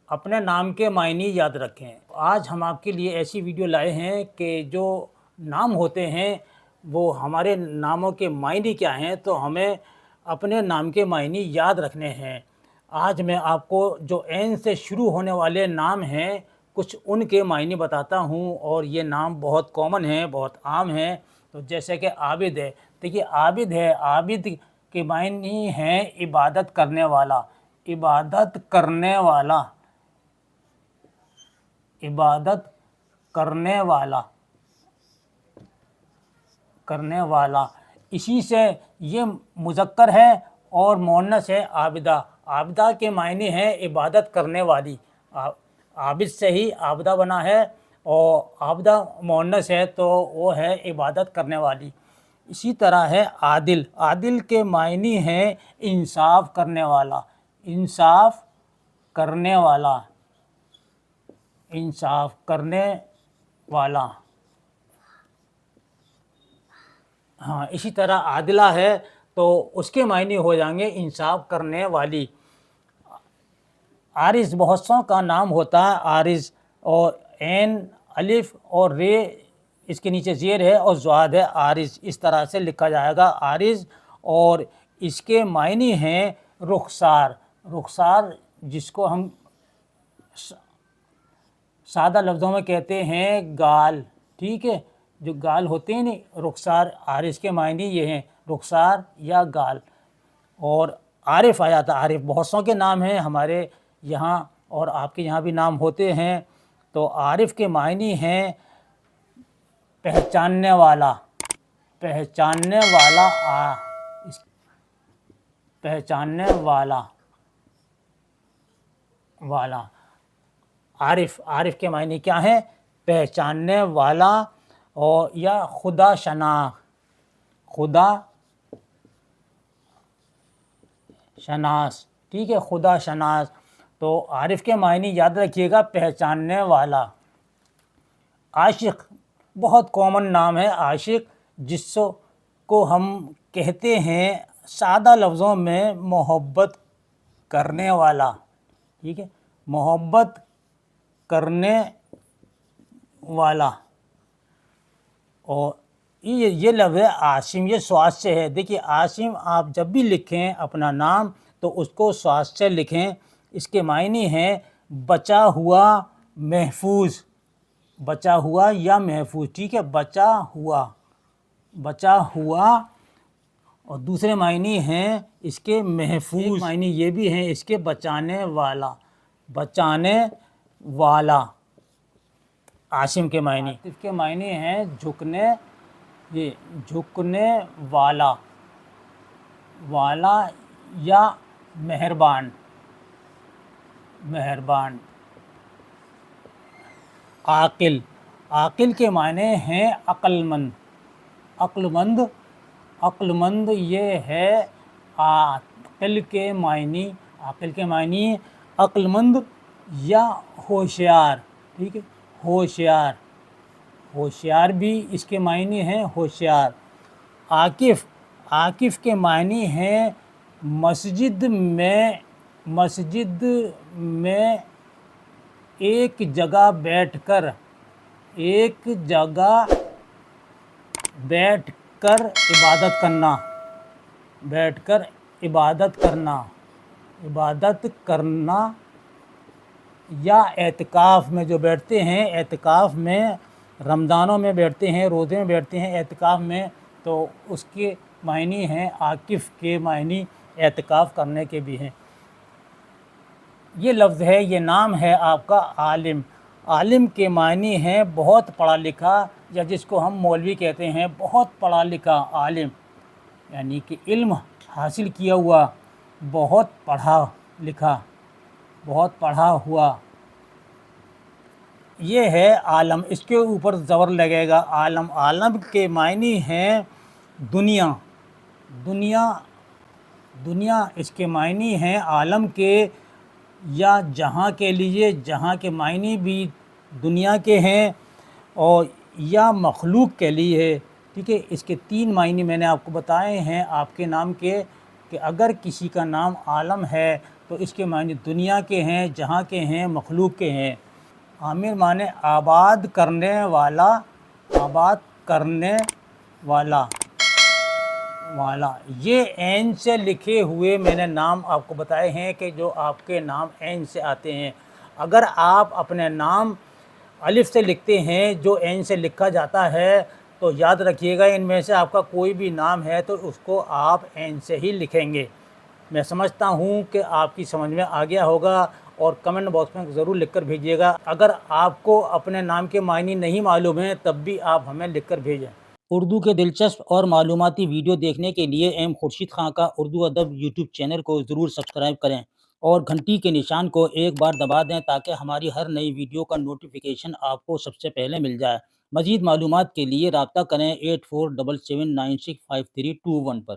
اپنے نام کے معنی یاد رکھیں۔ آج ہم آپ کے لیے ایسی ویڈیو لائے ہیں کہ جو نام ہوتے ہیں وہ ہمارے ناموں کے معنی کیا ہیں، تو ہمیں اپنے نام کے معنی یاد رکھنے ہیں۔ آج میں آپ کو جو عین سے شروع ہونے والے نام ہیں کچھ ان کے معنی بتاتا ہوں، اور یہ نام بہت کامن ہیں، بہت عام ہیں۔ تو جیسے کہ عابد ہے، دیکھیے عابد ہے، عابد کے معنی ہیں عبادت کرنے والا، عبادت کرنے والا، عبادت کرنے والا، کرنے والا۔ اسی سے یہ مذکر ہے اور مؤنث ہے عابدہ۔ عابدہ کے معنی ہیں عبادت کرنے والی، عابد سے ہی عابدہ بنا ہے، اور عابدہ مؤنث ہے تو وہ ہے عبادت کرنے والی۔ اسی طرح ہے عادل۔ عادل کے معنی ہیں انصاف کرنے والا، انصاف کرنے والا، انصاف کرنے والا۔ ہاں، اسی طرح عادلہ ہے تو اس کے معنی ہو جائیں گے انصاف کرنے والی۔ عارض بہت سوں کا نام ہوتا ہے عارض، اور عین الف اور رے اس کے نیچے زیر ہے اور زواد ہے، عارض اس طرح سے لکھا جائے گا عارض۔ اور اس کے معنی ہیں رخسار۔ رخسار جس کو ہم سادہ لفظوں میں کہتے ہیں گال، ٹھیک ہے، جو گال ہوتے ہیں نہیں، رخسار، عارض کے معنی یہ ہیں رخسار یا گال۔ اور عارف آیا تھا، عارف بہت سوں کے نام ہیں ہمارے یہاں اور آپ کے یہاں بھی نام ہوتے ہیں۔ تو عارف کے معنی ہیں پہچاننے والا، پہچاننے والا، پہچاننے والا، والا۔ عارف، عارف کے معنی کیا ہیں؟ پہچاننے والا، اور یا خدا شناس، خدا شناس، ٹھیک ہے، خدا شناس۔ تو عارف کے معنی یاد رکھیے گا پہچاننے والا۔ عاشق بہت کامن نام ہے عاشق، جس کو ہم کہتے ہیں سادہ لفظوں میں محبت کرنے والا، ٹھیک ہے، محبت کرنے والا۔ اور یہ لفظ ہے عاصم، یہ سواد سے ہے۔ دیکھیے عاصم آپ جب بھی لکھیں اپنا نام تو اس کو سواد سے لکھیں۔ اس کے معنی ہیں بچا ہوا، محفوظ، بچا ہوا یا محفوظ، ٹھیک ہے، بچا ہوا، بچا ہوا۔ اور دوسرے معنی ہیں اس کے محفوظ، معنی یہ بھی ہیں اس کے بچانے والا، بچانے والا۔ عاصم کے معنی، عاطف کے معنی ہیں جھکنے، یہ جھکنے والا، والا یا مہربان، مہربان۔ عاقل، عاقل کے معنی ہیں عقل مند، عقل مند، عقل مند۔ یہ ہے عاقل کے معنی، عاقل کے معنی عقل مند یا ہوشیار، ٹھیک ہے، ہوشیار، ہوشیار بھی اس کے معنی ہیں ہوشیار۔ عاکف، عاکف کے معنی ہیں مسجد میں، مسجد میں ایک جگہ بیٹھ کر، ایک جگہ بیٹھ کر عبادت کرنا، بیٹھ کر عبادت کرنا، عبادت کرنا۔ یا اعتکاف میں جو بیٹھتے ہیں، اعتکاف میں رمضانوں میں بیٹھتے ہیں، روزے میں بیٹھتے ہیں اعتکاف میں، تو اس کے معنی ہیں عاکف کے معنی اعتکاف کرنے کے بھی ہیں۔ یہ لفظ ہے، یہ نام ہے آپ کا عالم۔ عالم کے معنی ہیں بہت پڑھا لکھا، یا جس کو ہم مولوی کہتے ہیں، بہت پڑھا لکھا عالم، یعنی کہ علم حاصل کیا ہوا، بہت پڑھا لکھا، بہت پڑھا ہوا۔ یہ ہے عالم، اس کے اوپر زبر لگے گا عالم۔ عالم کے معنی ہیں دنیا، دنیا، دنیا اس کے معنی ہیں عالم کے یا جہاں کے لیے، جہاں کے معنی بھی دنیا کے ہیں اور یا مخلوق کے لیے، ٹھیک ہے۔ اس کے تین معنی میں نے آپ کو بتائے ہیں آپ کے نام کے، کہ اگر کسی کا نام عالم ہے تو اس کے معنی دنیا کے ہیں، جہاں کے ہیں، مخلوق کے ہیں۔ عامر معنی آباد کرنے والا، آباد کرنے والا، یہ عین سے لکھے ہوئے میں نے نام آپ کو بتائے ہیں کہ جو آپ کے نام عین سے آتے ہیں۔ اگر آپ اپنے نام الف سے لکھتے ہیں جو عین سے لکھا جاتا ہے تو یاد رکھیے گا ان میں سے آپ کا کوئی بھی نام ہے تو اس کو آپ عین سے ہی لکھیں گے۔ میں سمجھتا ہوں کہ آپ کی سمجھ میں آ گیا ہوگا، اور کمنٹ باکس میں ضرور لکھ کر بھیجیے گا۔ اگر آپ کو اپنے نام کے معنی نہیں معلوم ہیں تب بھی آپ ہمیں لکھ کر بھیجیں۔ اردو کے دلچسپ اور معلوماتی ویڈیو دیکھنے کے لیے ایم خورشید خان کا اردو ادب یوٹیوب چینل کو ضرور سبسکرائب کریں اور گھنٹی کے نشان کو ایک بار دبا دیں تاکہ ہماری ہر نئی ویڈیو کا نوٹیفیکیشن آپ کو سب سے پہلے مل جائے۔ مزید معلومات کے لیے رابطہ کریں 8477965321 پر۔